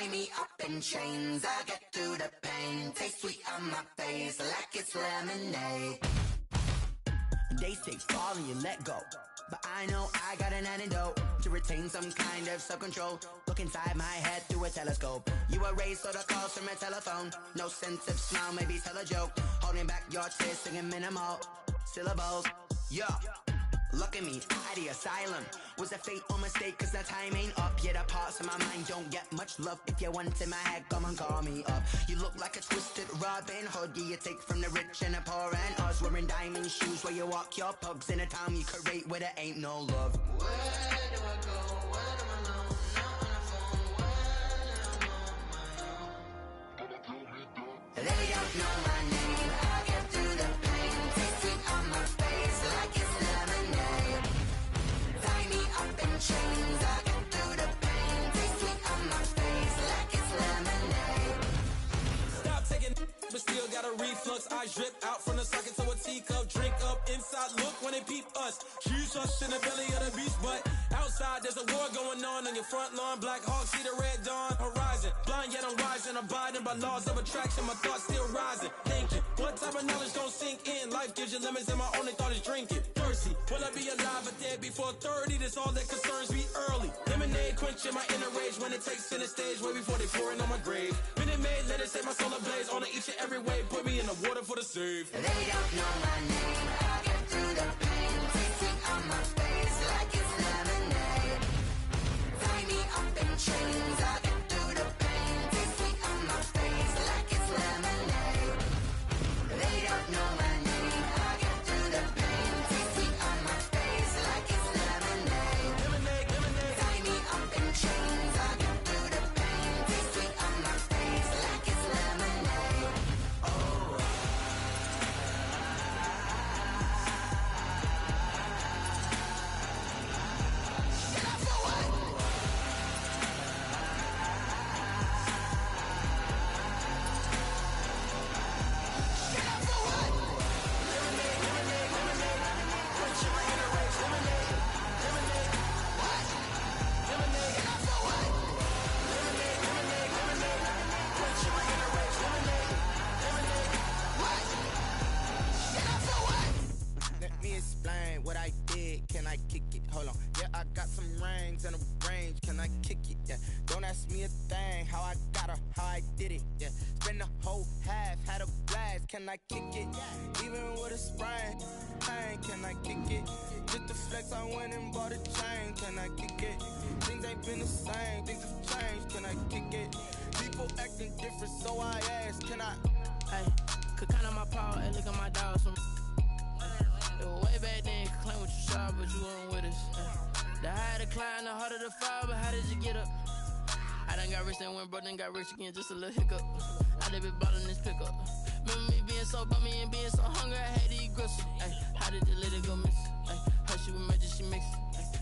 Tie me up in chains, I get through the pain. Taste sweet on my face like it's lemonade. They say fall and you let go, but I know I got an antidote to retain some kind of self-control. Look inside my head through a telescope. You erase all the calls from a telephone. No sense of smile, maybe tell a joke. Holding back your tears, singing minimal syllables. Yeah, look at me, out the asylum. Was a fate or mistake, cause the time ain't up. Yet the parts of my mind don't get much love. If you want in my head, come and call me up. You look like a twisted Robin Hood. Yeah, you take from the rich and the poor and us. Wearing diamond shoes where you walk your pugs. In a town you create where there ain't no love. Where do I go? When am I alone? Not on the phone. When I'm on my own. They don't know my name. I get through the pain. Taste sweet on my face like it's lemonade. Tie me up in chains, I get through the pain. Taste sweet on my face like it's lemonade. Stop taking, but still got a reflux. I drip out from the socket to a teacup. Drink up inside, look when they peep us. Choose us in the belly of the beast, but outside there's a war going on your front lawn. Black Hawk, see the red dawn horizon. Blind yet I'm rising, abiding by laws of attraction. My thoughts still rising, thinking what type of knowledge don't sink in. Life gives you limits and my only thought is drinking. Thirsty, will I be alive or dead before 30? That's all that concerns me early. Lemonade quenching my inner rage when it takes center stage way before they pouring on my grave. Minute Maid, let it set my soul ablaze on each and every way. Put me in the water for the save. They don't know my name, I get through the pain. Taste sweet on my face like it's lemonade. Tie me up in chains, I get through the pain. Taste sweet on my face like it's lemonade. They don't know my name, I get through the pain. Taste sweet on my face like it's lemonade. Lemonade, lemonade. Tie me up in chains, I get through the pain. Taste sweet on my face like it's lemonade. Oh. Get up for what? Get up for what? Lemonade, lemonade, lemonade. Quenching my inner rage. Lemonade, lemonade. What? Lemonade, Get up for what? lemonade, lemonade, lemonade. Quenching my inner rage. Lemonade, lemonade. What? Get up for what? Let me explain what I did. Can I kick it? Hold on. Yeah, I got some rings and a range. Can I kick it? Yeah. Don't ask me a thing. How I got her, how I did it. Yeah. Spend the whole half, had a blast. Can I kick it? Even with a sprain. Pain, can I kick it? Just the flex, I went and bought a chain. Can I kick it? Things ain't been the same. Things have changed. Can I kick it? People acting different, so I asked. Can I? Hey, could count on my power and look at my dogs from way back then, could claim what you saw, but you weren't with us. The higher the climb, the harder the fall, but how did you get up? I done got rich and went broke, then got rich again, just a little hiccup. I done been ballin' this pickup. Remember me being so bummy and being so hungry, I had to eat gristle. Ay, how did the lady go miss? Ay, how she was magic, she mixed.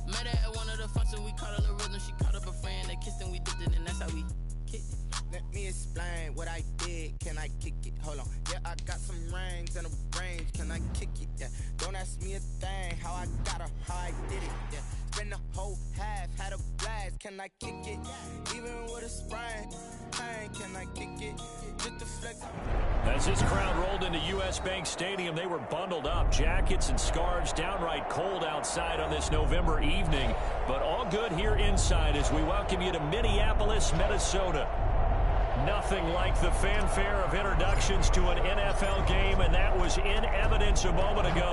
Met her at one of the functions, we caught a little rhythm, she caught up a friend, they kissed and we dipped it, and that's how we kicked it. Let me explain what I did. Can I kick it? Hold on. Yeah, I got some rings and a range. Can I kick it? Yeah. Don't ask me a thing. How I got her, how I did it. Yeah. Spend the whole half, had a blast. Can I kick it? Even with a sprain. Pain, can I kick it? Just the flex. As this crowd rolled into U.S. Bank Stadium, they were bundled up, jackets and scarves, downright cold outside on this November evening. But all good here inside as we welcome you to Minneapolis, Minnesota. Nothing like the fanfare of introductions to an NFL game, and that was in evidence a moment ago.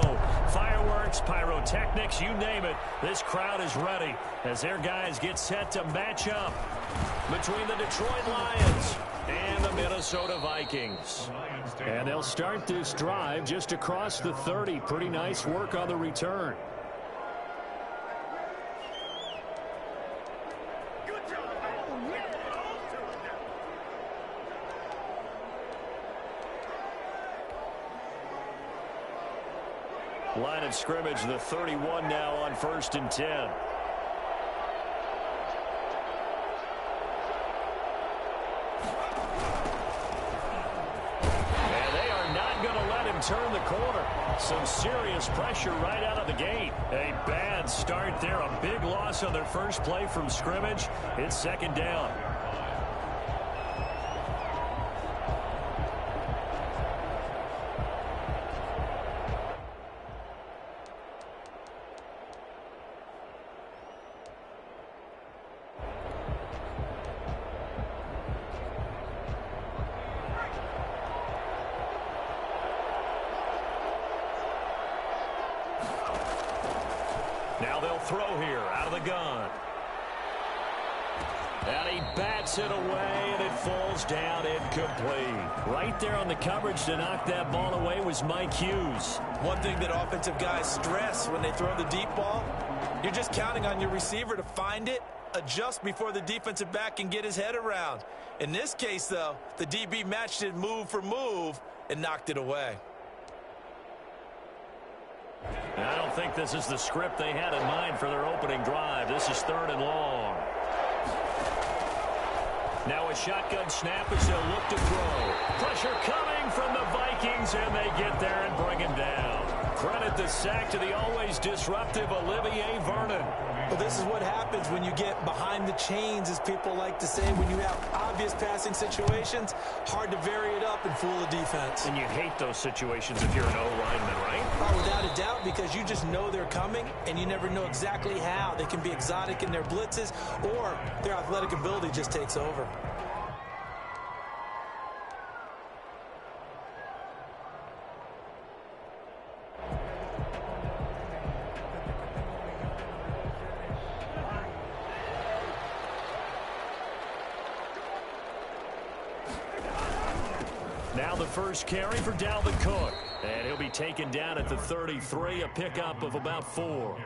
Fireworks, pyrotechnics, you name it. This crowd is ready as their guys get set to match up between the Detroit Lions and the Minnesota Vikings. And they'll start this drive just across the 30. Pretty nice work on the return. Line of scrimmage, the 31 now on 1st and 10. And they are not going to let him turn the corner. Some serious pressure right out of the gate. A bad start there. A big loss on their first play from scrimmage. It's 2nd down. They'll throw here out of the gun. And he bats it away, and it falls down incomplete. Right there on the coverage to knock that ball away was Mike Hughes. One thing that offensive guys stress when they throw the deep ball, you're just counting on your receiver to find it, adjust before the defensive back can get his head around. In this case, though, the DB matched it move for move and knocked it away. I don't think this is the script they had in mind for their opening drive. This is 3rd and long. Now a shotgun snap as they'll look to throw. Pressure coming from the Vikings, and they get there and bring him down. Credit the sack to the always disruptive Olivier Vernon. Well, this is what happens when you get behind the chains, as people like to say. When you have obvious passing situations, hard to vary it up and fool the defense. And you hate those situations if you're an O-lineman, right? Oh, without a doubt, because you just know they're coming, and you never know exactly how. They can be exotic in their blitzes, or their athletic ability just takes over. Now the first carry for Dalvin Cook. And he'll be taken down at the 33, a pickup of about 4.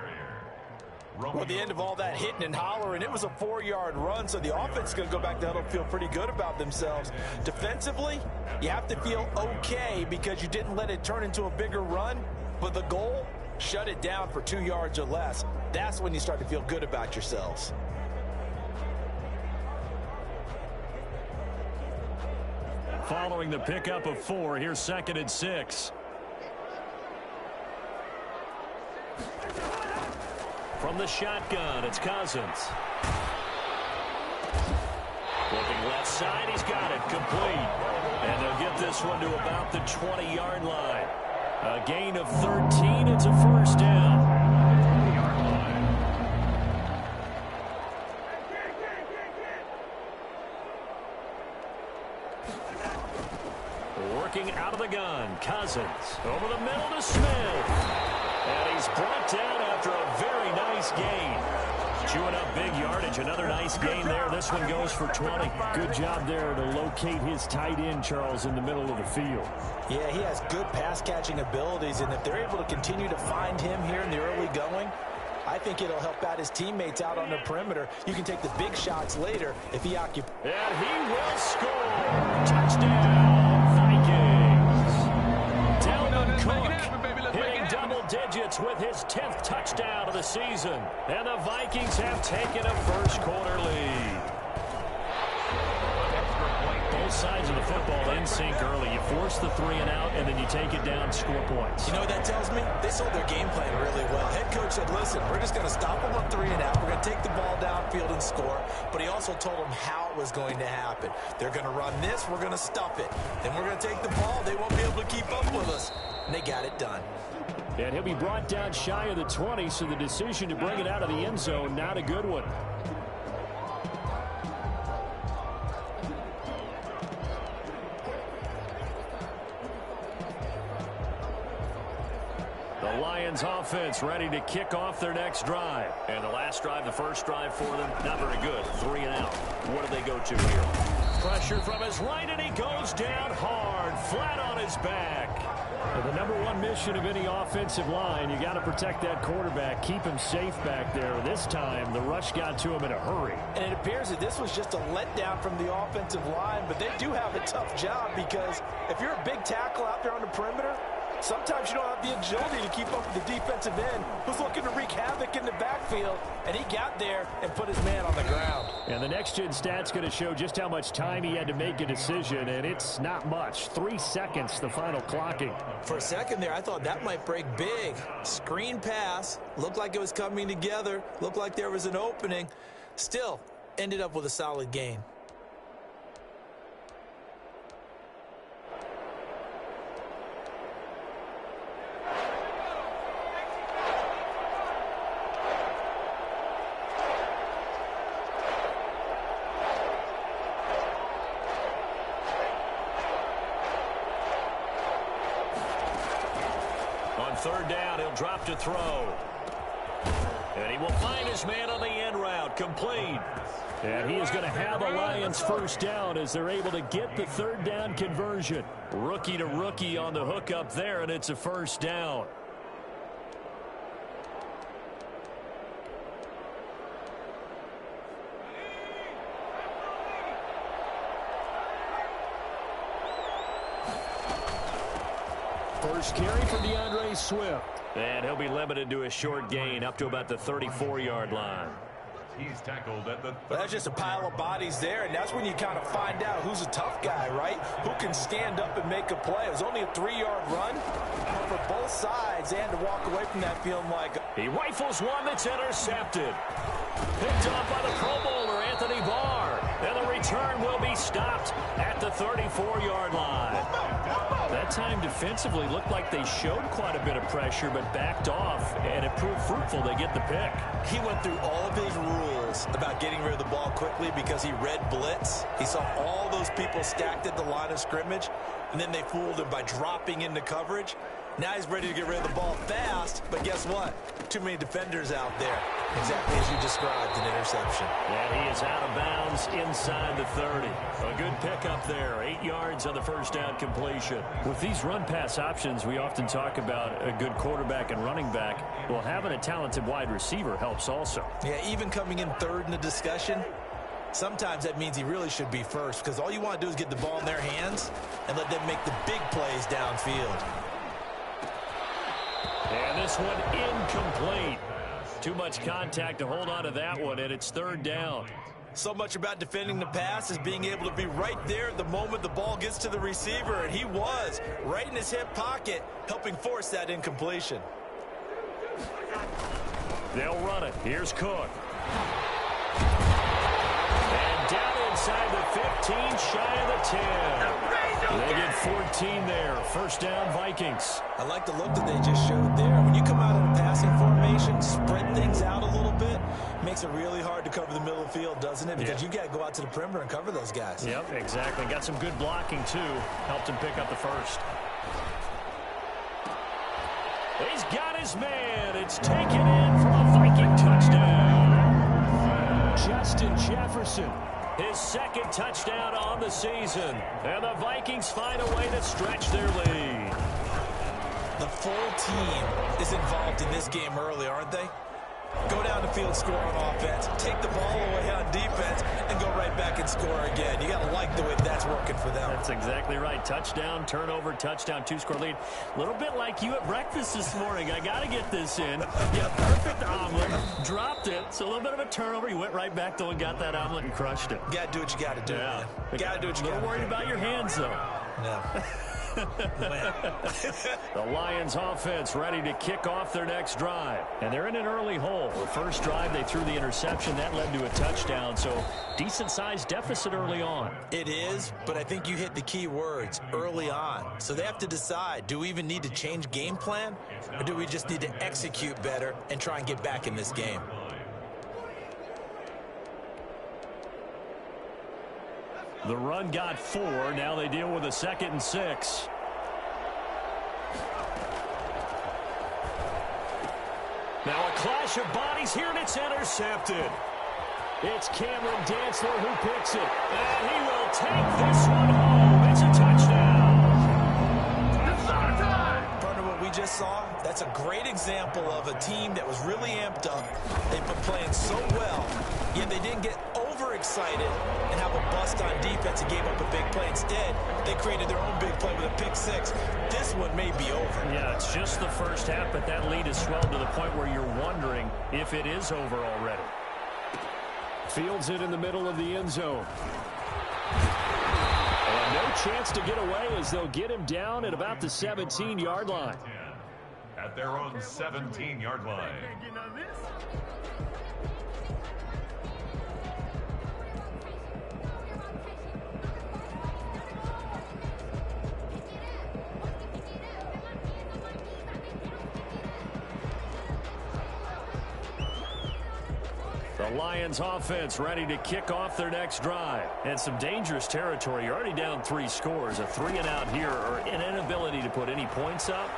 Well, at the end of all that hitting and hollering, it was a 4-yard run, so the offense is going to go back to huddle and feel pretty good about themselves. Defensively, you have to feel okay because you didn't let it turn into a bigger run, but the goal, shut it down for 2 yards or less. That's when you start to feel good about yourselves. Following the pickup of 4, here's 2nd and 6. From the shotgun, it's Cousins. Looking left side, he's got it, complete. And they'll get this one to about the 20-yard line. A gain of 13, it's a first down. Working out of the gun, Cousins over the middle to Smith. And he's brought down after a very nice gain. Chewing up big yardage, another nice gain there. This one goes for 20. Good job there to locate his tight end, Charles, in the middle of the field. Yeah, he has good pass-catching abilities, and if they're able to continue to find him here in the early going, I think it'll help out his teammates out on the perimeter. You can take the big shots later if he occupies. And he will score. Touchdown. Cook hitting double digits with his 10th touchdown of the season. And the Vikings have taken a first-quarter lead. Both sides of the football in sync early. You force the 3 and out, and then you take it down, score points. You know what that tells me? They sold their game plan really well. Head coach said, listen, we're just going to stop them on 3 and out. We're going to take the ball downfield and score. But he also told them how it was going to happen. They're going to run this. We're going to stuff it. Then we're going to take the ball. They won't be able to keep up with us. And they got it done. And he'll be brought down shy of the 20, so the decision to bring it out of the end zone, not a good one. The Lions offense ready to kick off their next drive. And the last drive, the first drive for them, not very good. 3 and out. What do they go to here? Pressure from his right, and he goes down hard, flat on his back. Well, the number one mission of any offensive line, you got to protect that quarterback, keep him safe back there. This time, the rush got to him in a hurry. And it appears that this was just a letdown from the offensive line, but they do have a tough job because if you're a big tackle out there on the perimeter, sometimes you don't have the agility to keep up with the defensive end who's looking to wreak havoc in the backfield, and he got there and put his man on the ground. And the next-gen stat's going to show just how much time he had to make a decision, and it's not much. 3 seconds, the final clocking. For a second there, I thought that might break big. Screen pass, looked like it was coming together, looked like there was an opening. Still, ended up with a solid gain. On 3rd down, he'll drop to throw. And he will find his man on the end route. Complete. And he is going to have the Lions first down as they're able to get the third down conversion. Rookie to rookie on the hook up there, and it's a first down. First carry for DeAndre Swift. And he'll be limited to a short gain up to about the 34-yard line. He's tackled at the Well, that's just a pile of bodies there, and that's when you kind of find out who's a tough guy, right? Who can stand up and make a play. It was only a 3-yard run for both sides, and to walk away from that feeling like... He rifles one that's intercepted. Picked off by the Pro Bowler, Anthony Barr. And the return will be stopped at the 34-yard line. That time defensively looked like they showed quite a bit of pressure but backed off, and it proved fruitful. They get the pick. He went through all of his rules about getting rid of the ball quickly because he read blitz. He saw all those people stacked at the line of scrimmage, and then they fooled him by dropping into coverage. Now he's ready to get rid of the ball fast, but guess what? Too many defenders out there. Exactly as you described, an interception. And he is out of bounds inside the 30. A good pickup there. 8 yards on the first down completion. With these run-pass options, we often talk about a good quarterback and running back. Well, having a talented wide receiver helps also. Yeah, even coming in third in the discussion, sometimes that means he really should be first because all you want to do is get the ball in their hands and let them make the big plays downfield. And this one incomplete. Too much contact to hold on to that one, and it's third down. So much about defending the pass is being able to be right there at the moment the ball gets to the receiver, and he was right in his hip pocket, helping force that incompletion. They'll run it. Here's Cook. And down inside the 15, shy of the 10. They get 14 there. First down, Vikings. I like the look that they just showed there. When you come out in a passing formation, spread things out a little bit, makes it really hard to cover the middle of the field, doesn't it? Because you've got to go out to the perimeter and cover those guys. Yep, exactly. Got some good blocking, too. Helped him pick up the first. He's got his man. It's taken in for a Viking touchdown. Justin Jefferson. His second touchdown on the season. And the Vikings find a way to stretch their lead. The full team is involved in this game early, aren't they? Go down the field, score on offense, take the ball away on defense, and go right back and score again. You got to like the way that's working for them. That's exactly right. Touchdown, turnover, touchdown, two-score lead. A little bit like you at breakfast this morning. I got to get this in. Yeah, perfect omelet. Dropped it. So a little bit of a turnover. You went right back, though, and got that omelet and crushed it. You got to do what you got to do. Yeah. Got to do what you got to do. A little worried about your hands, though. No. The Lions offense ready to kick off their next drive. And they're in an early hole. The first drive, they threw the interception. That led to a touchdown. So decent-sized deficit early on. It is, but I think you hit the key words early on. So they have to decide, do we even need to change game plan? Or do we just need to execute better and try and get back in this game? The run got 4. Now they deal with a 2nd and 6. Now a clash of bodies here, and it's intercepted. It's Cameron Dantzler who picks it. And he will take this one home. It's a touchdown. Partner, what we just saw, that's a great example of a team that was really amped up. They've been playing so well, yet they didn't get overexcited and have a bust on defense and gave up a big play. Instead, they created their own big play with a pick six. This one may be over. Yeah, it's just the first half, but that lead has swelled to the point where you're wondering if it is over already. Fields it in the middle of the end zone. And no chance to get away as they'll get him down at about the 17-yard line. at their own 17-yard line. The Lions offense ready to kick off their next drive. And some dangerous territory. You're already down 3 scores. A 3-and-out here, or an inability to put any points up.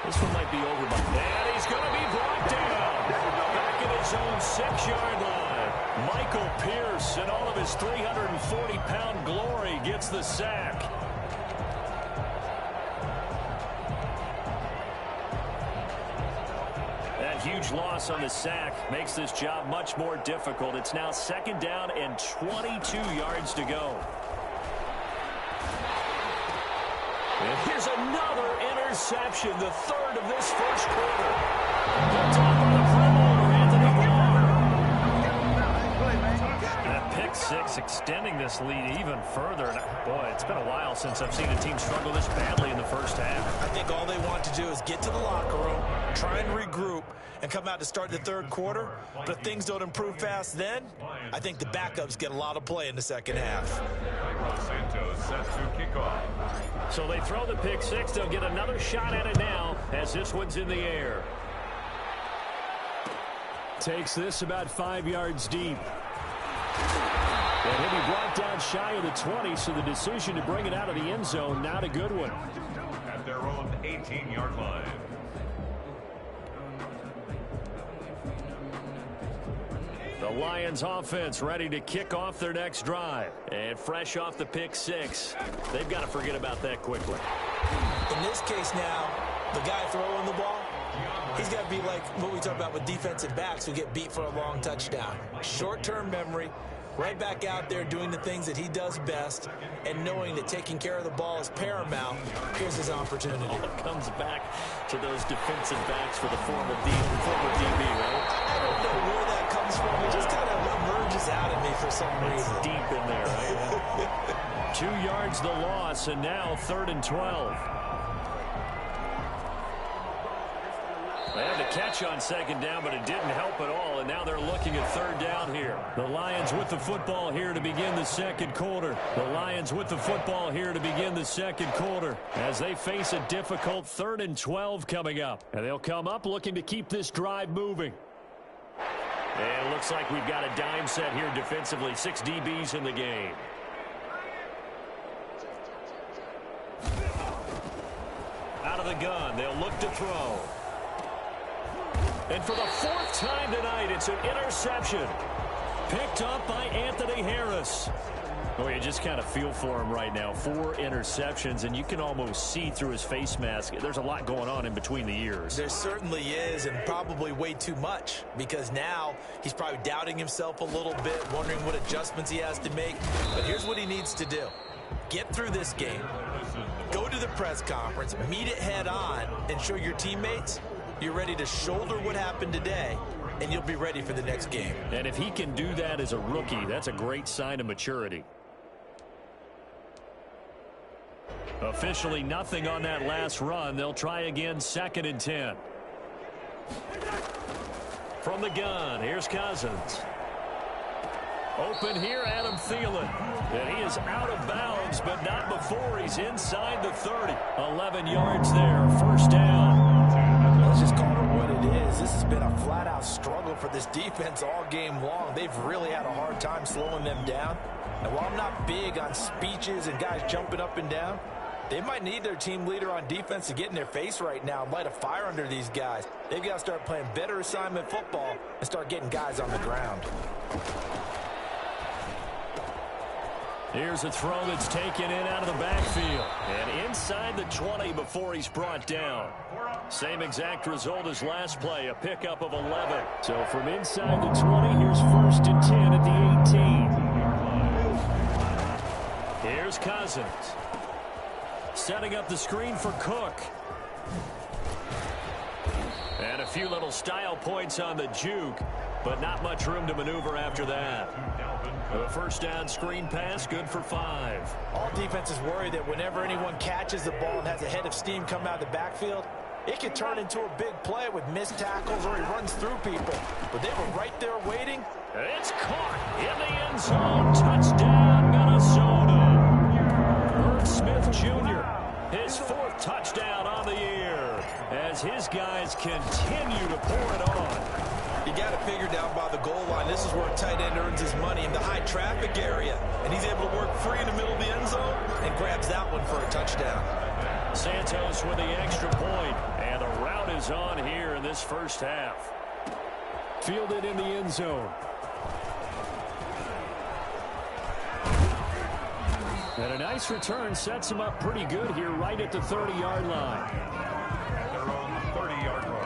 This one might be over by. And he's going to be brought down. Back at his own 6-yard line. Michael Pierce, in all of his 340-pound glory, gets the sack. That huge loss on the sack makes this job much more difficult. It's now 2nd down and 22 yards to go. And here's another interception, the 3rd of this first quarter. Picked off by the promoter, Anthony Barr. That pick six extending this lead even further. And boy, it's been a while since I've seen a team struggle this badly in the first half. I think all they want to do is get to the locker room, try and regroup, and come out to start the 3rd quarter. But if things don't improve fast then, I think the backups get a lot of play in the second half. Santos set to kick off. So they throw the pick six. They'll get another shot at it now as this one's in the air. Takes this about 5 yards deep. And he'll be brought down shy of the 20, so the decision to bring it out of the end zone, not a good one. At their own 18-yard line. The Lions offense ready to kick off their next drive. And fresh off the pick six, they've got to forget about that quickly. In this case now, the guy throwing the ball, he's got to be like what we talk about with defensive backs who get beat for a long touchdown. Short-term memory, right back out there doing the things that he does best, and knowing that taking care of the ball is paramount. Here's his opportunity. It comes back to those defensive backs for the former DB, right? I don't know where that comes from. It just kind of emerges out of me for some reason. It's deep in there, right? 2 yards the loss, and now 3rd and 12. They had the catch on 2nd down, but it didn't help at all, and now they're looking at 3rd down here. The Lions with the football here to begin the 2nd quarter. The Lions with the football here to begin the 2nd quarter as they face a difficult 3rd and 12 coming up. And they'll come up looking to keep this drive moving. And it looks like we've got a dime set here defensively. 6 DBs in the game. Out of the gun, they'll look to throw. And for the 4th time tonight, it's an interception. Picked up by Anthony Harris. Oh, you just kind of feel for him right now. 4 interceptions, and you can almost see through his face mask. There's a lot going on in between the ears. There certainly is, and probably way too much, because now he's probably doubting himself a little bit, wondering what adjustments he has to make. But here's what he needs to do. Get through this game, go to the press conference, meet it head on, and show your teammates you're ready to shoulder what happened today, and you'll be ready for the next game. And if he can do that as a rookie, that's a great sign of maturity. Officially nothing on that last run. They'll try again, 2nd and 10. From the gun, here's Cousins. Open here, Adam Thielen. And he is out of bounds, but not before he's inside the 30. 11 yards there, 1st down. Let's just call it what it is. This has been a flat-out struggle for this defense all game long. They've really had a hard time slowing them down. And while I'm not big on speeches and guys jumping up and down, they might need their team leader on defense to get in their face right now and light a fire under these guys. They've got to start playing better assignment football and start getting guys on the ground. Here's a throw that's taken in out of the backfield. And inside the 20 before he's brought down. Same exact result as last play, a pickup of 11. So from inside the 20, here's 1st and 10 at the 18. Here's Cousins. Setting up the screen for Cook. And a few little style points on the juke, but not much room to maneuver after that. A 1st down screen pass, good for 5. All defenses worry that whenever anyone catches the ball and has a head of steam come out of the backfield, it can turn into a big play with missed tackles or he runs through people. But they were right there waiting. It's caught in the end zone. Touchdown, Minnesota. Herb Smith Jr., his 4th touchdown on the year as his guys continue to pour it on. You got to figure down by the goal line. This is where a tight end earns his money in the high traffic area. And he's able to work free in the middle of the end zone and grabs that one for a touchdown. Santos with the extra point. And the route is on here in this first half. Fielded in the end zone. And a nice return sets him up pretty good here right at the 30-yard line. At their own 30-yard line.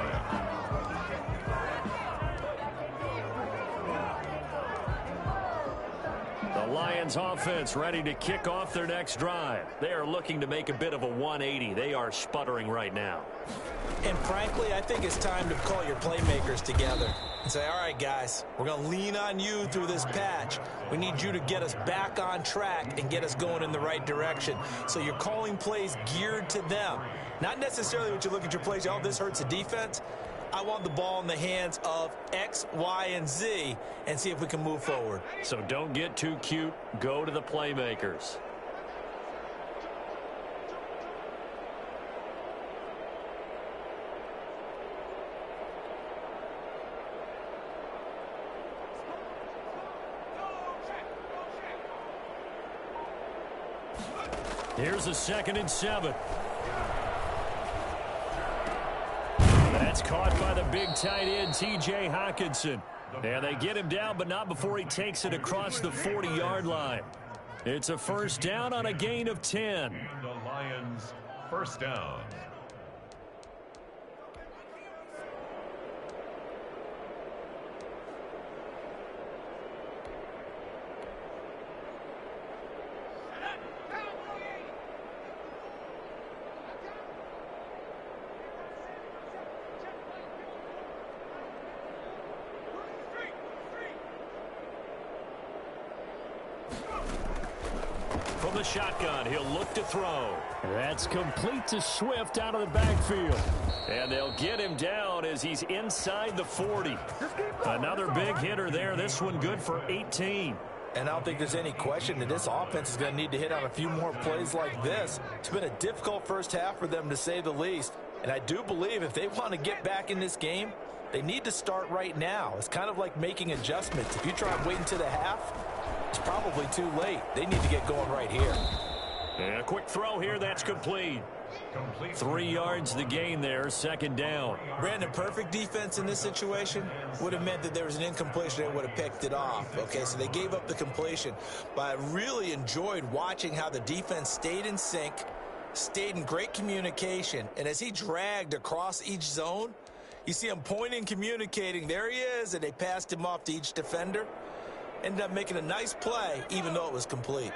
The Lions offense ready to kick off their next drive. They are looking to make a bit of a 180. They are sputtering right now. And frankly, I think it's time to call your playmakers together and say, all right, guys, we're going to lean on you through this patch. We need you to get us back on track and get us going in the right direction. So you're calling plays geared to them. Not necessarily what you look at your plays, oh, this hurts the defense. I want the ball in the hands of X, Y, and Z and see if we can move forward. So don't get too cute. Go to the playmakers. Here's a 2nd and 7. That's caught by the big tight end, T.J. Hockenson. And they get him down, but not before he takes it across the 40-yard line. It's a first down on a gain of 10. The Lions, first down. From the shotgun, he'll look to throw. That's complete to Swift out of the backfield. And they'll get him down as he's inside the 40. Another big hitter there. This one good for 18. And I don't think there's any question that this offense is going to need to hit on a few more plays like this. It's been a difficult first half for them, to say the least. And I do believe if they want to get back in this game, they need to start right now. It's kind of like making adjustments. If you try and wait until the half, it's probably too late. They need to get going right here. And a quick throw here. That's complete. 3 yards the gain there, 2nd down. Brandon, perfect defense in this situation would have meant that there was an incompletion. They would have picked it off. Okay, so they gave up the completion. But I really enjoyed watching how the defense stayed in sync, stayed in great communication. And as he dragged across each zone, you see him pointing, communicating. There he is, and they passed him off to each defender. Ended up making a nice play, even though it was complete.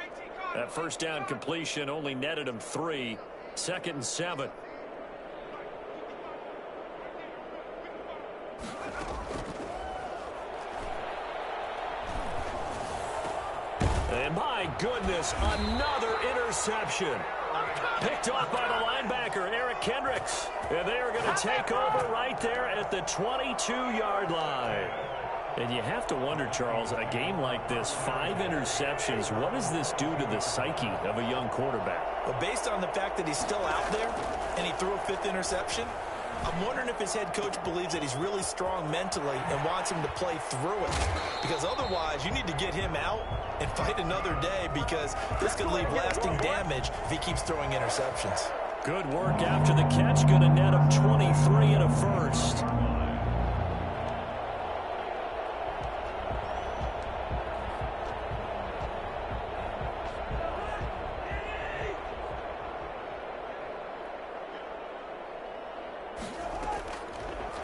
That first down completion only netted him 3. 2nd and 7. And my goodness, another interception. Picked off by the linebacker, Eric Kendricks. And they are going to take over right there at the 22-yard line. And you have to wonder, Charles, a game like this, 5 interceptions, what does this do to the psyche of a young quarterback? Well, based on the fact that he's still out there and he threw a 5th interception, I'm wondering if his head coach believes that he's really strong mentally and wants him to play through it. Because otherwise, you need to get him out and fight another day, because this could leave lasting damage if he keeps throwing interceptions. Good work after the catch. Going to net him 23 and a first.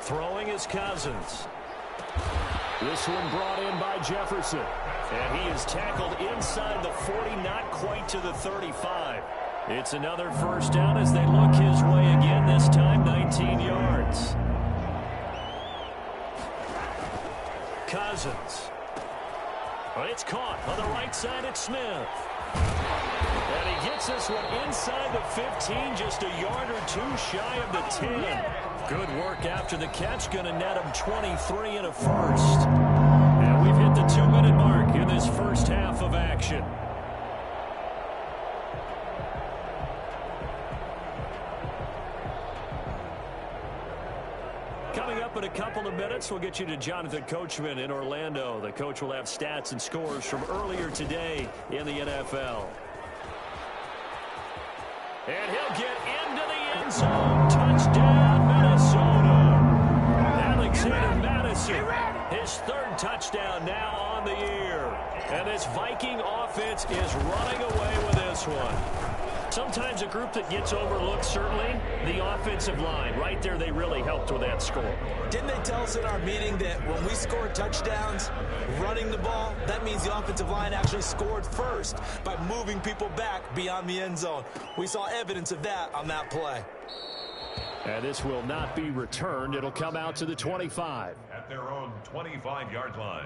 Throwing is Cousins. This one brought in by Jefferson. And he is tackled inside the 40, not quite to the 35. It's another first down as they look his way again, this time 19 yards. Cousins. But it's caught on the right side at Smith. And he gets this one inside the 15, just a yard or two shy of the 10. Good work after the catch, going to net him 23 and a first. And we've hit the 2-minute mark in this first half of action. Coming up in a couple of minutes, we'll get you to Jonathan Coachman in Orlando. The coach will have stats and scores from earlier today in the NFL. And he'll get into the end zone. Touchdown, Minnesota. Alexander Madison Wilson. His third touchdown now on the year. And this Viking offense is running away with this one. Sometimes a group that gets overlooked, certainly, the offensive line. Right there, they really helped with that score. Didn't they tell us in our meeting that when we score touchdowns running the ball, that means the offensive line actually scored first by moving people back beyond the end zone? We saw evidence of that on that play. And this will not be returned. It'll come out to the 25. At their own 25-yard line.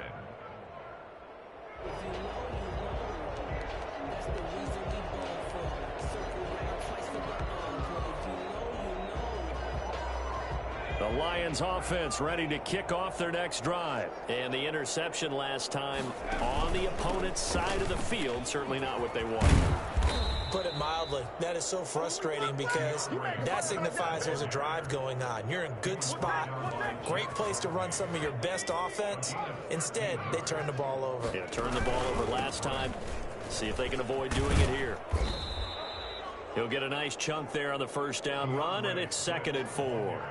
The Lions offense ready to kick off their next drive. And the interception last time on the opponent's side of the field, certainly not what they want. Put it mildly, that is so frustrating because that signifies there's a drive going on. You're in good spot, great place to run some of your best offense. Instead, they turn the ball over. Yeah, turned the ball over last time. See if they can avoid doing it here. He'll get a nice chunk there on the first down run, and it's 2nd and 4.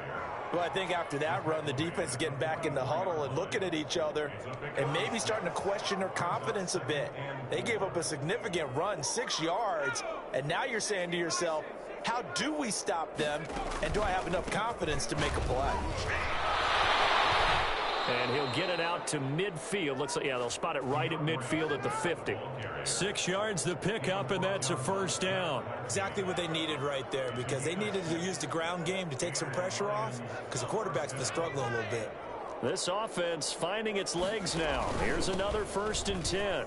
Well, I think after that run, the defense is getting back in the huddle and looking at each other and maybe starting to question their confidence a bit. They gave up a significant run, 6 yards, and now you're saying to yourself, how do we stop them, and do I have enough confidence to make a play? And he'll get it out to midfield. Looks like, yeah, they'll spot it right at midfield at the 50. 6 yards the pickup, and that's a first down. Exactly what they needed right there, because they needed to use the ground game to take some pressure off, because the quarterback's been struggling a little bit. This offense finding its legs now. Here's another 1st and 10.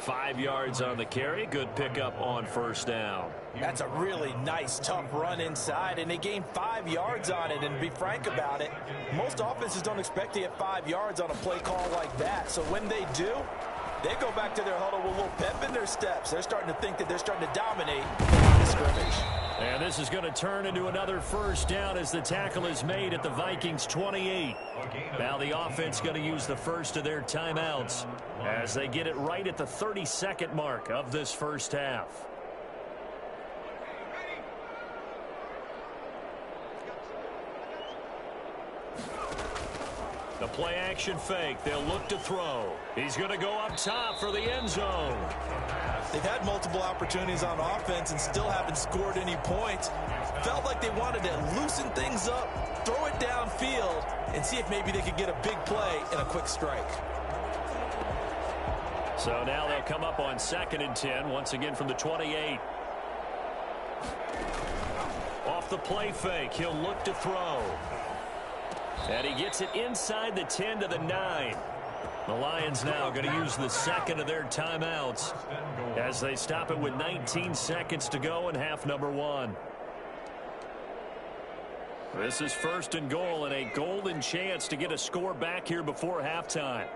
5 yards on the carry. Good pickup on first down. That's a really nice, tough run inside, and they gained 5 yards on it. And to be frank about it, most offenses don't expect to get 5 yards on a play call like that. So when they do, they go back to their huddle with a little pep in their steps. They're starting to think that they're starting to dominate the line of scrimmage. And this is going to turn into another first down as the tackle is made at the Vikings 28. Now the offense going to use the first of their timeouts as they get it right at the 32nd mark of this first half. The play action fake. They'll look to throw. He's going to go up top for the end zone. They've had multiple opportunities on offense and still haven't scored any points. Felt like they wanted to loosen things up, throw it downfield, and see if maybe they could get a big play and a quick strike. So now they'll come up on 2nd and 10, once again from the 28. Off the play fake, he'll look to throw. And he gets it inside the 10 to the 9. The Lions now going to use the second of their timeouts as they stop it with 19 seconds to go in half number 1. This is 1st and goal and a golden chance to get a score back here before halftime.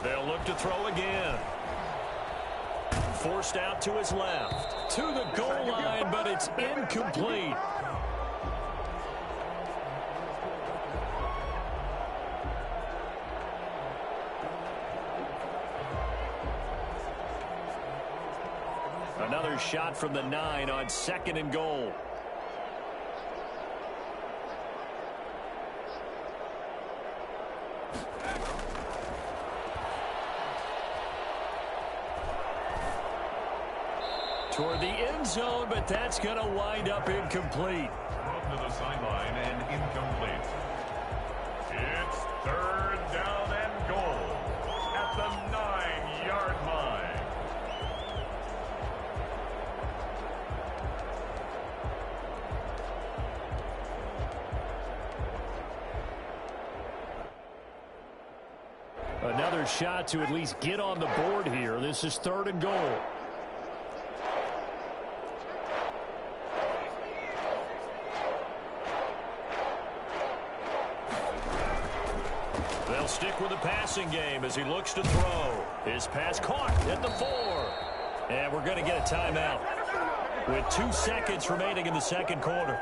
They'll look to throw again. Forced out to his left. To the goal line, but it's incomplete. Another shot from the 9 on 2nd and goal. Toward the end zone, but that's going to wind up incomplete. Thrown to the sideline and incomplete. It's 3rd down and goal at the 9-yard line. Another shot to at least get on the board here. This is 3rd and goal. They'll stick with the passing game as he looks to throw. His pass caught at the 4. And we're going to get a timeout with 2 seconds remaining in the second quarter.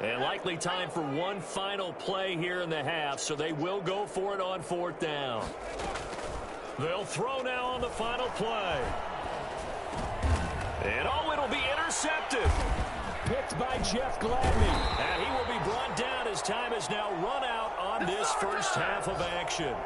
And likely time for one final play here in the half, so they will go for it on 4th down. They'll throw now on the final play. And it'll be intercepted. Picked by Jeff Gladney. And he will be brought down as time is now run out on this first half of action.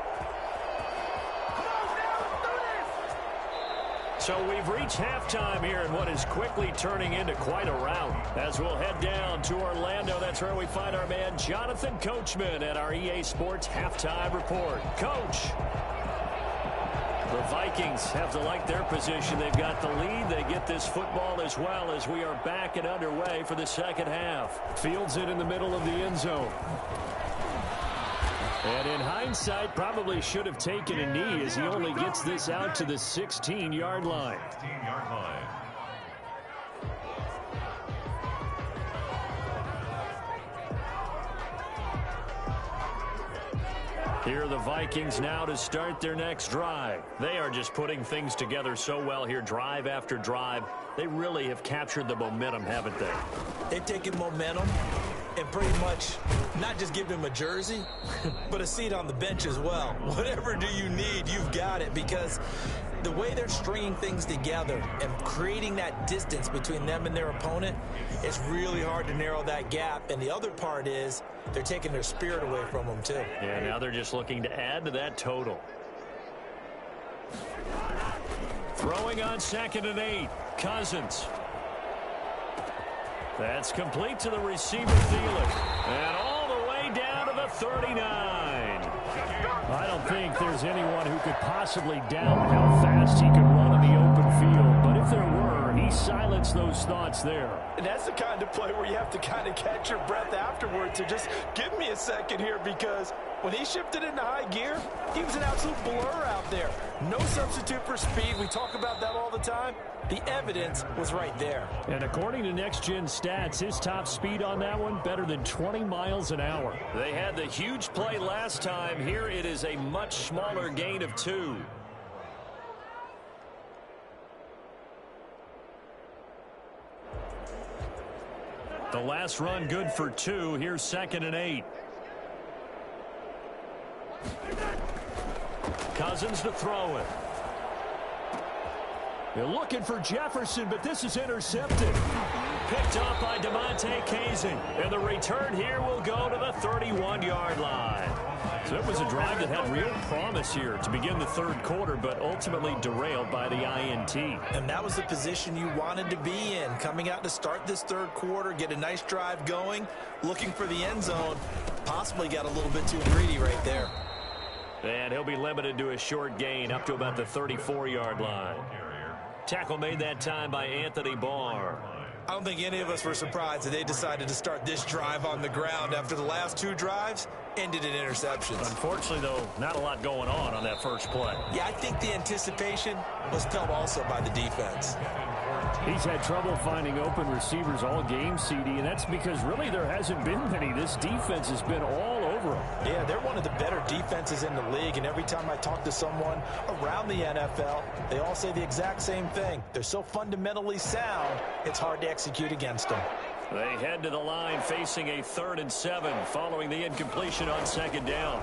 So we've reached halftime here in what is quickly turning into quite a rout. As we'll head down to Orlando, that's where we find our man Jonathan Coachman at our EA Sports Halftime Report. Coach. The Vikings have to like their position. They've got the lead. They get this football as well as we are back and underway for the second half. Fields it in the middle of the end zone. And in hindsight, probably should have taken a knee as he only gets this out to the 16-yard line. 16-yard line. Here are the Vikings now to start their next drive. They are just putting things together so well here, drive after drive. They really have captured the momentum, haven't they? They've taken momentum and pretty much not just give him a jersey, but a seat on the bench as well. Whatever do you need, you've got it, because the way they're stringing things together and creating that distance between them and their opponent, it's really hard to narrow that gap. And the other part is they're taking their spirit away from them, too. Yeah, now they're just looking to add to that total. Throwing on 2nd and 8. Cousins. That's complete to the receiver, Thielen. And all the way down to the 39. I don't think there's anyone who could possibly doubt how fast he could run in the open field. But if there were, he silenced those thoughts there. And that's the kind of play where you have to kind of catch your breath afterwards to just give me a second here, because when he shifted into high gear, he was an absolute blur out there. No substitute for speed. We talk about that all the time. The evidence was right there. And according to Next Gen Stats, his top speed on that one, better than 20 miles an hour. They had the huge play last time. Here it is a much smaller gain of 2. The last run good for 2. Here's 2nd and 8. Cousins to throw it. They're looking for Jefferson, but this is intercepted. Picked up by DeMonte Casey. And the return here will go to the 31-yard line. So it was a drive that had real promise here to begin the third quarter, but ultimately derailed by the INT. And that was the position you wanted to be in, coming out to start this third quarter, get a nice drive going, looking for the end zone. Possibly got a little bit too greedy right there. And he'll be limited to a short gain up to about the 34-yard line. Tackle made that time by Anthony Barr. I don't think any of us were surprised that they decided to start this drive on the ground after the last 2 drives ended in interceptions. Unfortunately, though, not a lot going on that first play. Yeah, I think the anticipation was felt also by the defense. He's had trouble finding open receivers all game, CD, and that's because really there hasn't been many. This defense has been all over him. Yeah, they're one of the better defenses in the league, and every time I talk to someone around the NFL, they all say the exact same thing. They're so fundamentally sound, it's hard to execute against them. They head to the line facing a 3rd and 7 following the incompletion on 2nd down.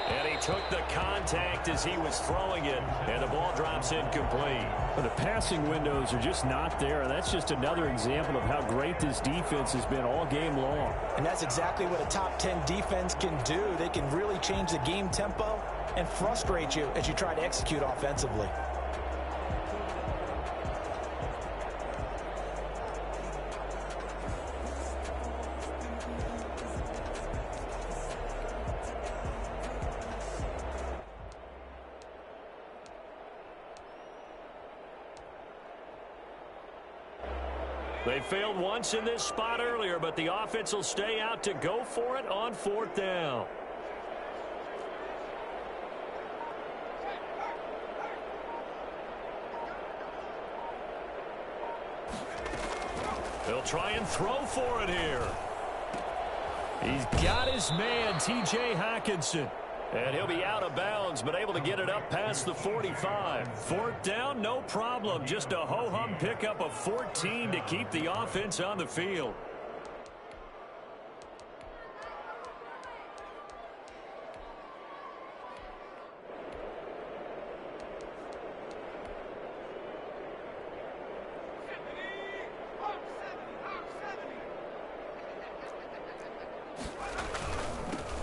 And he took the contact as he was throwing it, and the ball drops incomplete. But the passing windows are just not there. That's just another example of how great this defense has been all game long. And that's exactly what a top 10 defense can do. They can really change the game tempo and frustrate you as you try to execute offensively. They failed once in this spot earlier, but the offense will stay out to go for it on 4th down. They'll try and throw for it here. He's got his man, T.J. Hockenson. And he'll be out of bounds, but able to get it up past the 45. Fourth down, no problem. Just a ho-hum pickup of 14 to keep the offense on the field.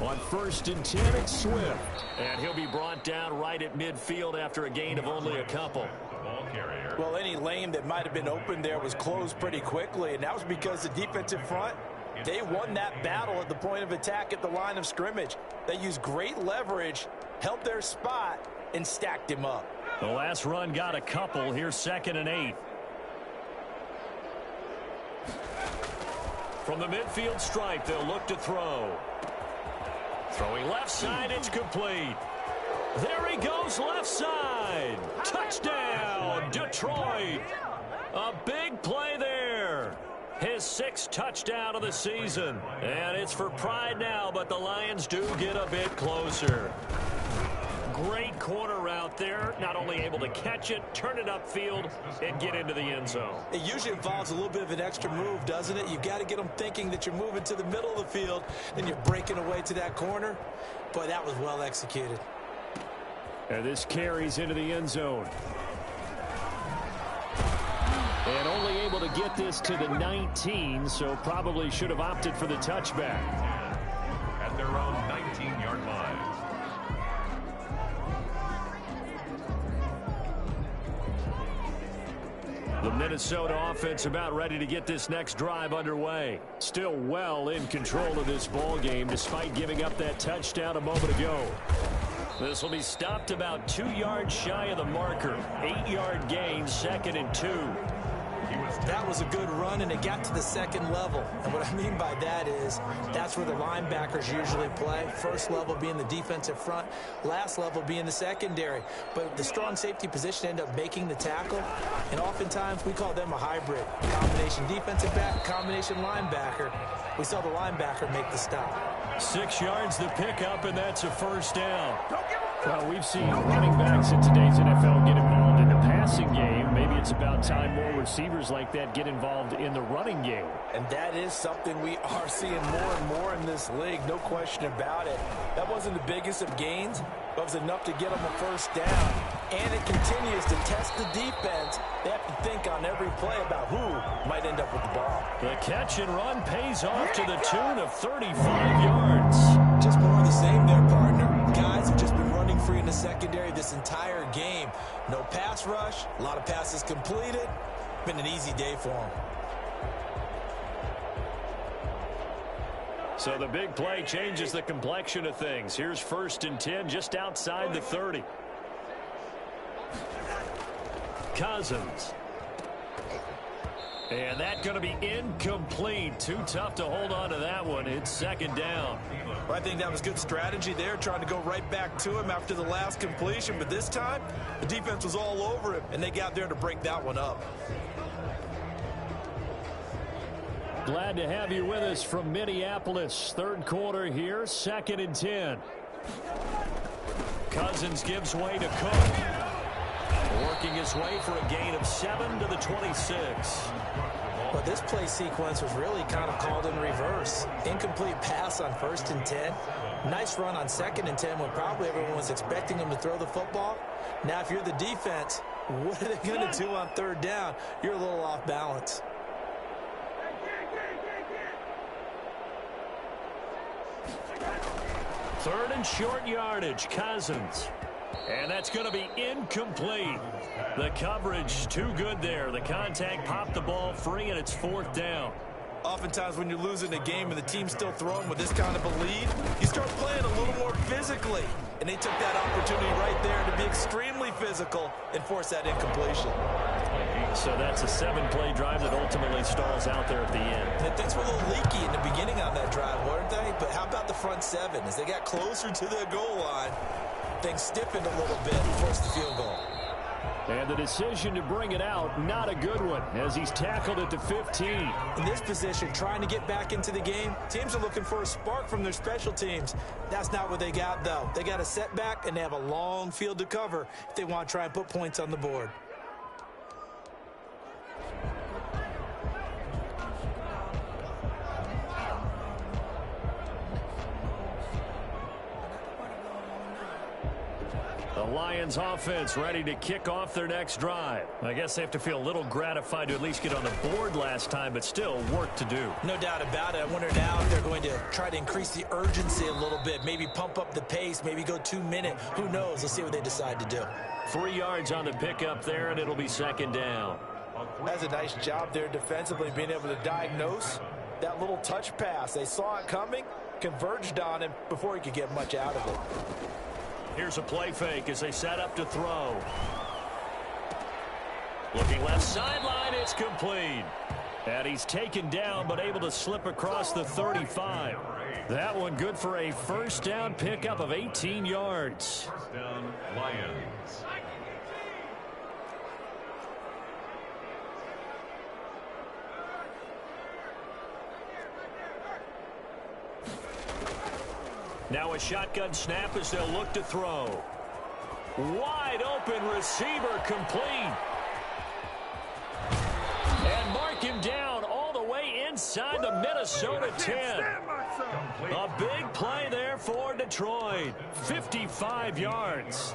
On 1st and 10, it's Swift. And he'll be brought down right at midfield after a gain of only a couple. Well, any lane that might have been open there was closed pretty quickly, and that was because the defensive front, they won that battle at the point of attack at the line of scrimmage. They used great leverage, held their spot, and stacked him up. The last run got a couple. Here's 2nd and 8. From the midfield stripe, they'll look to throw. Throwing left side, it's complete. There he goes, left side. Touchdown, Detroit. A big play there. His 6th touchdown of the season. And it's for pride now, but the Lions do get a bit closer. Great corner route there. Not only able to catch it, turn it upfield, and get into the end zone. It usually involves a little bit of an extra move, doesn't it? You've got to get them thinking that you're moving to the middle of the field, then you're breaking away to that corner. Boy, that was well executed. And this carries into the end zone. And only able to get this to the 19, so probably should have opted for the touchback. At their own 19-yard line. The Minnesota offense about ready to get this next drive underway. Still well in control of this ball game despite giving up that touchdown a moment ago. This will be stopped about 2 yards shy of the marker. 8-yard gain, 2nd and 2. That was a good run, and it got to the 2nd level. And what I mean by that is that's where the linebackers usually play. First level being the defensive front, last level being the secondary. But the strong safety position ended up making the tackle, and oftentimes we call them a hybrid. Combination defensive back, combination linebacker. We saw the linebacker make the stop. 6 yards the pickup, and that's a 1st down. Well, we've seen running backs in today's NFL get involved in the passing game. Maybe it's about time more receivers like that get involved in the running game. And that is something we are seeing more and more in this league, no question about it. That wasn't the biggest of gains, but it was enough to get them a 1st down. And it continues to test the defense. They have to think on every play about who might end up with the ball. The catch and run pays off to the tune of 35 yards. Just more of the same there, partner. Guys have just been running free in the secondary this entire game. No pass rush, a lot of passes completed. Been an easy day for them. So the big play changes the complexion of things. Here's 1st and 10 just outside the 30. Cousins. And that's going to be incomplete. Too tough to hold on to that one. It's 2nd down. Well, I think that was good strategy there, trying to go right back to him after the last completion. But this time, the defense was all over him, and they got there to break that one up. Glad to have you with us from Minneapolis. 3rd quarter here, 2nd and 10. Cousins gives way to Cook. Working his way for a gain of 7 to the 26. But this play sequence was really kind of called in reverse. Incomplete pass on 1st and 10. Nice run on 2nd and 10 when probably everyone was expecting him to throw the football. Now, if you're the defense, what are they going to do on 3rd down? You're a little off balance. Third and short yardage, Cousins. And that's going to be incomplete. The coverage too good there. The contact popped the ball free, and it's 4th down. Oftentimes when you're losing a game and the team's still throwing with this kind of a lead, you start playing a little more physically. And they took that opportunity right there to be extremely physical and force that incompletion. So that's a 7-play drive that ultimately stalls out there at the end. And things were a little leaky in the beginning on that drive, weren't they? But how about the front 7? As they got closer to the goal line, things stiffened a little bit and forced the field goal. And the decision to bring it out, not a good one, as he's tackled at the 15. In this position, trying to get back into the game, teams are looking for a spark from their special teams. That's not what they got, though. They got a setback, and they have a long field to cover if they want to try and put points on the board. The Lions offense ready to kick off their next drive. I guess they have to feel a little gratified to at least get on the board last time, but still work to do. No doubt about it. I wonder now if they're going to try to increase the urgency a little bit, maybe pump up the pace, maybe go 2 minutes. Who knows? Let's see what they decide to do. 3 yards on the pickup there, and it'll be second down. That's a nice job there defensively, being able to diagnose that little touch pass. They saw it coming, converged on him before he could get much out of it. Here's a play fake as they set up to throw. Looking left sideline, it's complete. And he's taken down, but able to slip across the 35. That one good for a first down pickup of 18 yards. First down, Lions. Now a shotgun snap as they'll look to throw. Wide open receiver complete. And mark him down all the way inside the Minnesota 10. A big play there for Detroit. 55 yards.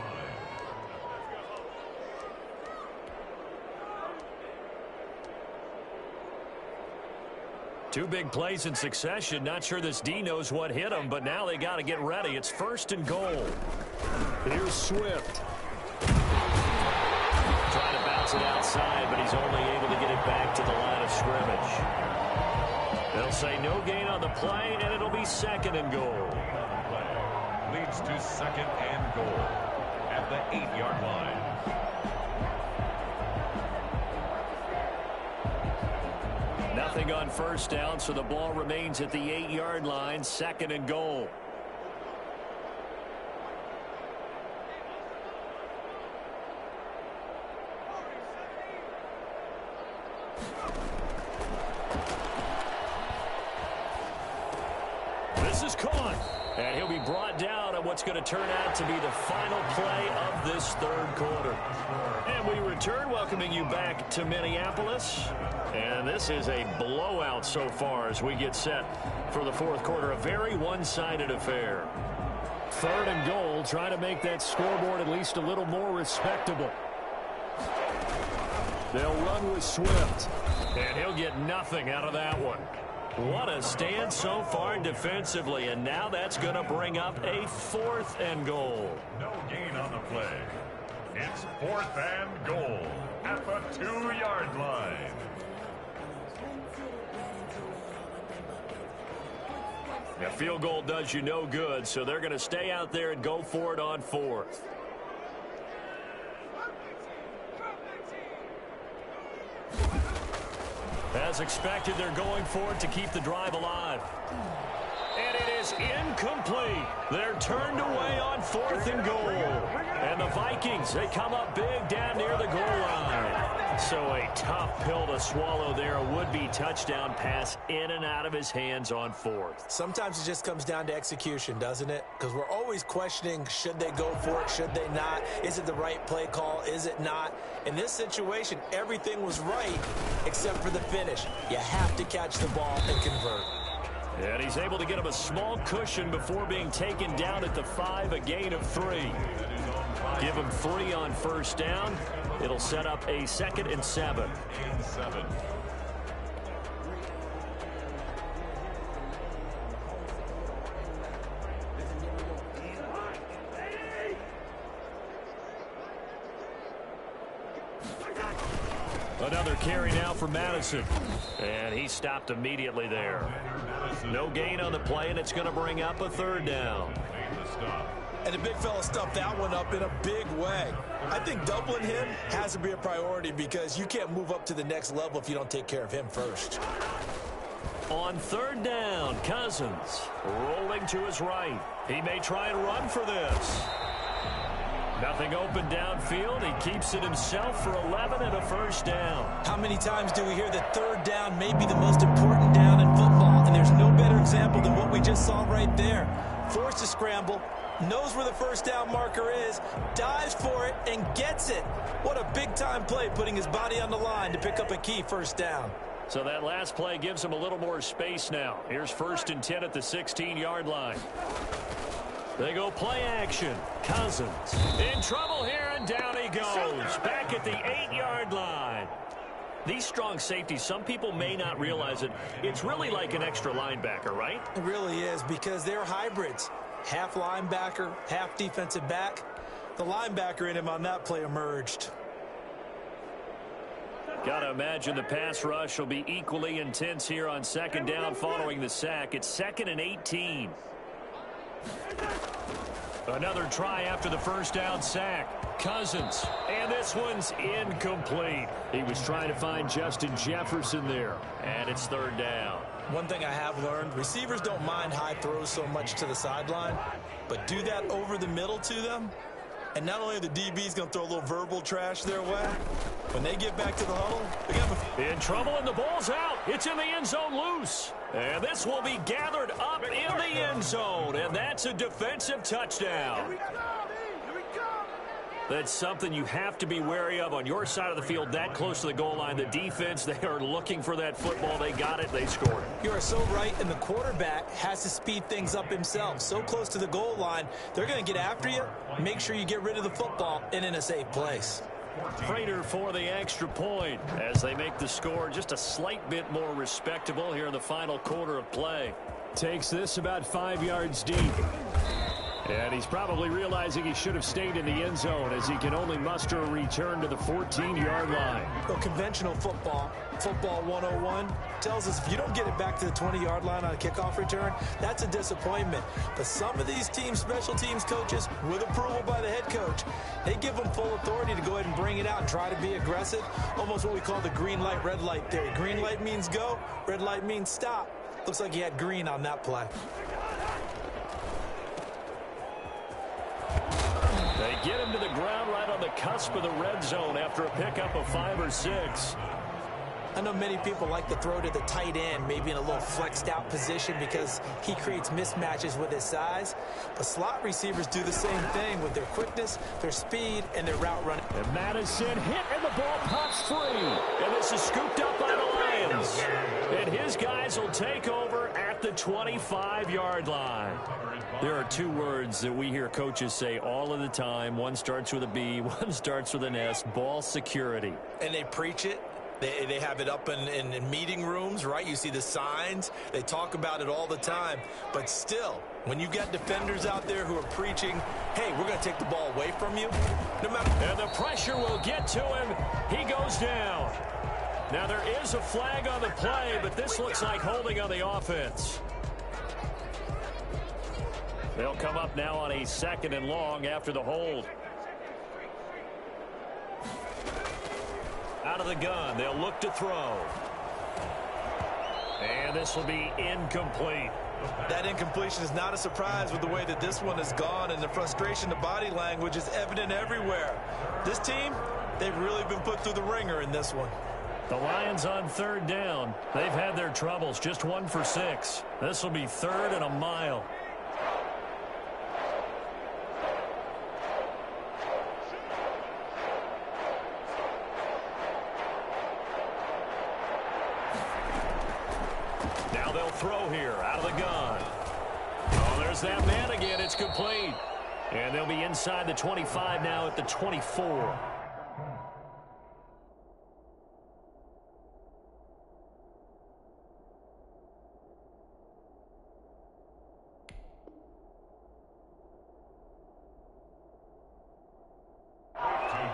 Two big plays in succession. Not sure this D knows what hit him, but now they got to get ready. It's first and goal. Here's Swift. Trying to bounce it outside, but he's only able to get it back to the line of scrimmage. They'll say no gain on the play, and it'll be second and goal. Leads to second and goal at the 8-yard line. Nothing on first down, so the ball remains at the 8-yard line, second and goal. This is caught, and he'll be brought down on what's going to turn out to be the final play of this third quarter. And we return, welcoming you back to Minneapolis. And this is a blowout so far as we get set for the fourth quarter. A very one-sided affair. Third and goal, trying to make that scoreboard at least a little more respectable. They'll run with Swift, and he'll get nothing out of that one. What a stand so far defensively, and now that's going to bring up a fourth and goal. No gain on the play. It's fourth and goal at the 2-yard line. A field goal does you no good, so they're going to stay out there and go for it on fourth. As expected, they're going for it to keep the drive alive. And it is incomplete. They're turned away on fourth and goal. And the Vikings, they come up big down near the goal line. So a tough pill to swallow there. A would-be touchdown pass in and out of his hands on fourth. Sometimes it just comes down to execution, doesn't it? Because we're always questioning, should they go for it, should they not? Is it the right play call, is it not? In this situation, everything was right except for the finish. You have to catch the ball and convert. And he's able to get him a small cushion before being taken down at the 5, a gain of 3. Give him 3 on first down. It'll set up a 2nd and 7. Another carry now for Madison. And he stopped immediately there. No gain on the play, and it's going to bring up a 3rd down. And the big fella stuffed that one up in a big way. I think doubling him has to be a priority because you can't move up to the next level if you don't take care of him first. On 3rd down, Cousins rolling to his right. He may try and run for this. Nothing open downfield. He keeps it himself for 11 and a first down. How many times do we hear that third down may be the most important down in football? And there's no better example than what we just saw right there. Forced to scramble, knows where the first down marker is, dives for it, and gets it. What a big-time play, putting his body on the line to pick up a key first down. So that last play gives him a little more space now. Here's 1st and 10 at the 16-yard line. They go play action. Cousins in trouble here, and down he goes. Back at the 8-yard line. These strong safeties, some people may not realize it. It's really like an extra linebacker, right? It really is, because they're hybrids. Half linebacker, half defensive back. The linebacker in him on that play emerged. Got to imagine the pass rush will be equally intense here on 2nd down following the sack. It's 2nd and 18. Another try after the first down sack. Cousins. And this one's incomplete. He was trying to find Justin Jefferson there. And it's 3rd down. One thing I have learned, receivers don't mind high throws so much to the sideline, but do that over the middle to them, and not only are the DBs going to throw a little verbal trash their way, when they get back to the huddle, they got in trouble, and the ball's out. It's in the end zone loose. And this will be gathered up in the end zone, and that's a defensive touchdown. That's something you have to be wary of on your side of the field, that close to the goal line. The defense, they are looking for that football. They got it. They scored. You are so right, and the quarterback has to speed things up himself. So close to the goal line, they're going to get after you. Make sure you get rid of the football and in a safe place. Prater for the extra point as they make the score just a slight bit more respectable here in the final quarter of play. Takes this about 5 yards deep. And he's probably realizing he should have stayed in the end zone as he can only muster a return to the 14-yard line. Well, conventional football 101, tells us if you don't get it back to the 20-yard line on a kickoff return, that's a disappointment. But some of these teams, special teams coaches, with approval by the head coach, they give them full authority to go ahead and bring it out and try to be aggressive, almost what we call the green light, red light theory. Green light means go, red light means stop. Looks like he had green on that play. They get him to the ground right on the cusp of the red zone after a pickup of 5 or 6. I know many people like to throw to the tight end, maybe in a little flexed out position because he creates mismatches with his size. But slot receivers do the same thing with their quickness, their speed, and their route running. And Madison hit, and the ball pops free. And this is scooped up by the Lions. And his guys will take over at the 25-yard line. There are 2 words that we hear coaches say all of the time. One starts with a B, one starts with an S, ball security. And they preach it. They have it up in meeting rooms, right? You see the signs. They talk about it all the time. But still, when you've got defenders out there who are preaching, hey, we're going to take the ball away from you, no matter. And the pressure will get to him. He goes down. Now, there is a flag on the play, but this looks like holding on the offense. They'll come up now on a 2nd and long after the hold. Out of the gun, they'll look to throw. And this will be incomplete. That incompletion is not a surprise with the way that this one has gone, and the frustration, the body language is evident everywhere. This team, they've really been put through the ringer in this one. The Lions on 3rd down. They've had their troubles, just 1 for 6. This will be 3rd and a mile. Throw here out of the gun. Oh, there's that man again. It's complete. And they'll be inside the 25 now at the 24.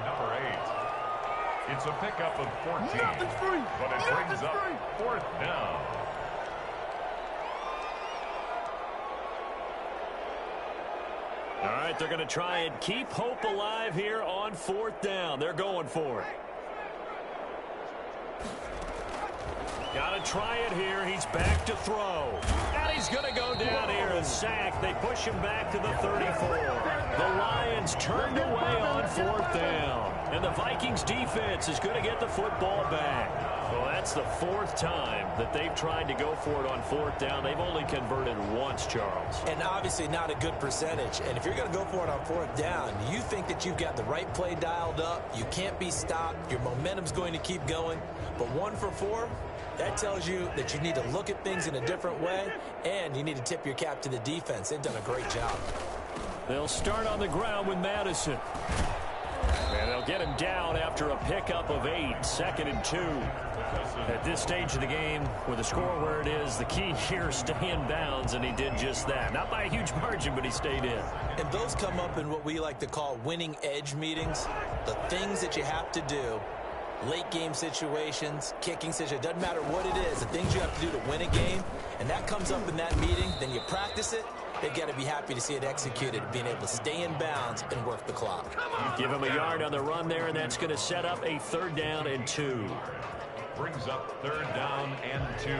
Number 8. It's a pickup of 14, but it brings up 4th down. All right, they're going to try and keep hope alive here on 4th down. They're going for it. Got to try it here. He's back to throw. And he's going to go down here. A sack. They push him back to the 34. The Lions turned away on 4th down. And the Vikings defense is going to get the football back. Well, that's the 4th time that they've tried to go for it on 4th down. They've only converted once, Charles. And obviously not a good percentage. And if you're going to go for it on 4th down, you think that you've got the right play dialed up. You can't be stopped. Your momentum's going to keep going. But 1 for 4, that tells you that you need to look at things in a different way, and you need to tip your cap to the defense. They've done a great job. They'll start on the ground with Madison. And they'll get him down after a pickup of 8, 2nd and 2. At this stage of the game, with the score where it is, the key here is stay in bounds, and he did just that. Not by a huge margin, but he stayed in. And those come up in what we like to call winning edge meetings. The things that you have to do, late game situations, kicking situations, doesn't matter what it is, the things you have to do to win a game, and that comes up in that meeting, then you practice it. They've got to be happy to see it executed, being able to stay in bounds and work the clock. Give him a yard on the run there, and that's going to set up a 3rd down and 2. Brings up 3rd down and 2.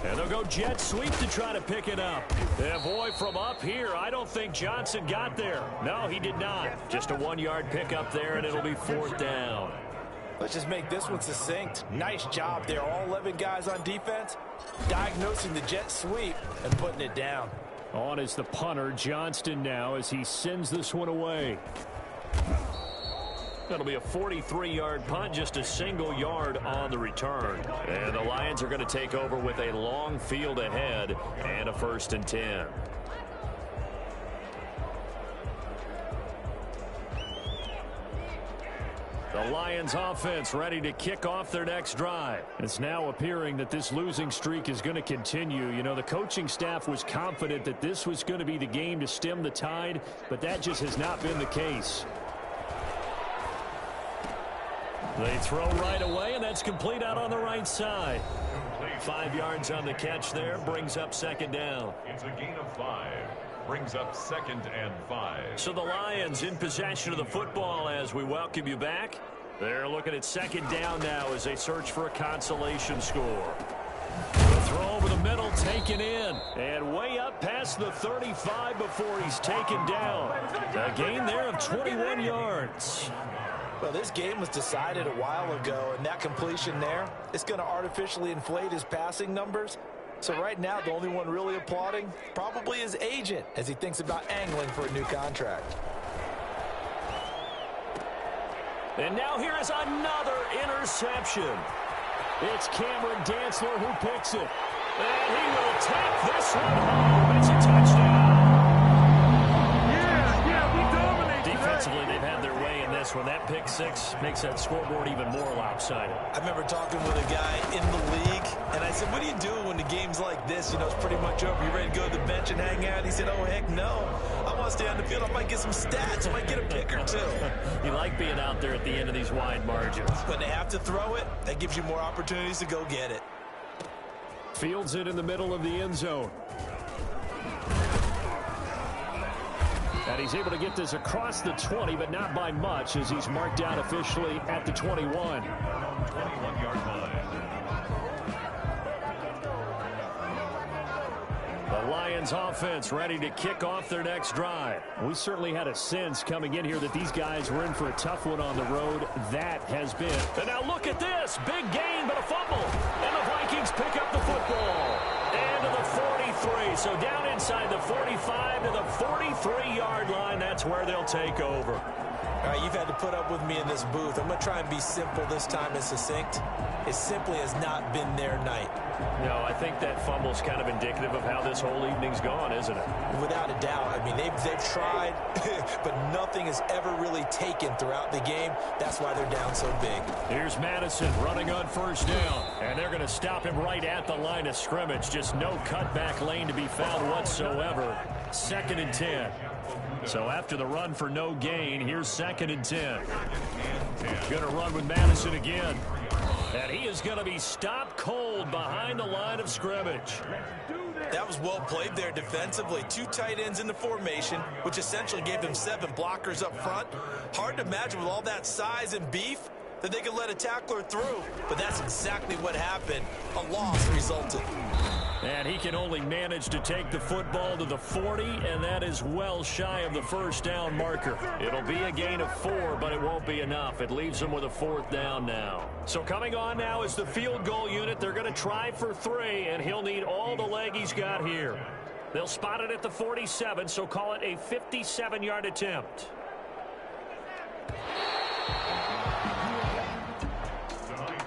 And they'll go jet sweep to try to pick it up. And boy, from up here, I don't think Johnson got there. No, he did not. Just a 1-yard pickup there, and it'll be 4th down. Let's just make this one succinct. Nice job there. All 11 guys on defense diagnosing the jet sweep and putting it down. On is the punter, Johnston, now as he sends this one away. That'll be a 43-yard punt, just a single yard on the return. And the Lions are going to take over with a long field ahead and a 1st and 10. The Lions offense ready to kick off their next drive. It's now appearing that this losing streak is going to continue. You know, the coaching staff was confident that this was going to be the game to stem the tide, but that just has not been the case. They throw right away, and that's complete out on the right side. 5 yards on the catch there, brings up 2nd down. It's a gain of 5. Brings up 2nd and 5. So the Lions in possession of the football as we welcome you back. They're looking at 2nd down now as they search for a consolation score. The throw over the middle, taken in, and way up past the 35 before he's taken down. A gain there of 21 yards. Well, this game was decided a while ago, and that completion there, it's going to artificially inflate his passing numbers. So right now, the only one really applauding probably his agent as he thinks about angling for a new contract. And now here is another interception. It's Cameron Dantzler who picks it. And he will take this one home. It's a touchdown. we dominate Defensively, they've had their way in this one. That pick 6 makes that scoreboard even more lopsided. I remember talking with a guy in the league, and I said, what do you do when the game's like this? You know, it's pretty much over. You ready to go to the bench and hang out? He said, oh, heck no. I want to stay on the field. I might get some stats. I might get a pick or two. You like being out there at the end of these wide margins. When they have to throw it, that gives you more opportunities to go get it. Fields it in the middle of the end zone. And he's able to get this across the 20, but not by much as he's marked down officially at the 21. 21-yard line. The Lions offense ready to kick off their next drive. We certainly had a sense coming in here that these guys were in for a tough one on the road. That has been. And now look at this. Big gain, but a fumble. And the Vikings pick up the football. And to the 43. So down inside the 45 to the 43-yard line. That's where they'll take over. All right, you've had to put up with me in this booth. I'm going to try and be simple this time and succinct. It simply has not been their night. No, I think that fumble's kind of indicative of how this whole evening's gone, isn't it? Without a doubt. I mean, they've tried, but nothing has ever really taken throughout the game. That's why they're down so big. Here's Madison running on 1st down, and they're going to stop him right at the line of scrimmage. Just no cutback lane to be found whatsoever. 2nd and 10. So after the run for no gain, here's 2nd and 10. Going to run with Madison again. And he is going to be stopped cold behind the line of scrimmage. That was well played there defensively. 2 tight ends in the formation, which essentially gave them 7 blockers up front. Hard to imagine with all that size and beef that they could let a tackler through. But that's exactly what happened. A loss resulted. And he can only manage to take the football to the 40, and that is well shy of the first down marker. It'll be a gain of 4, but it won't be enough. It leaves him with a 4th down now. So coming on now is the field goal unit. They're going to try for 3, and he'll need all the leg he's got here. They'll spot it at the 47, so call it a 57-yard attempt.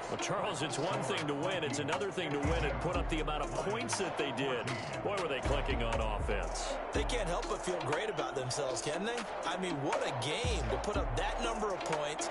Well, Charles, it's one thing to win. It's another thing to win and put up the amount of points that they did. Boy, were they clicking on offense. They can't help but feel great about themselves, can they? I mean, what a game to put up that number of points.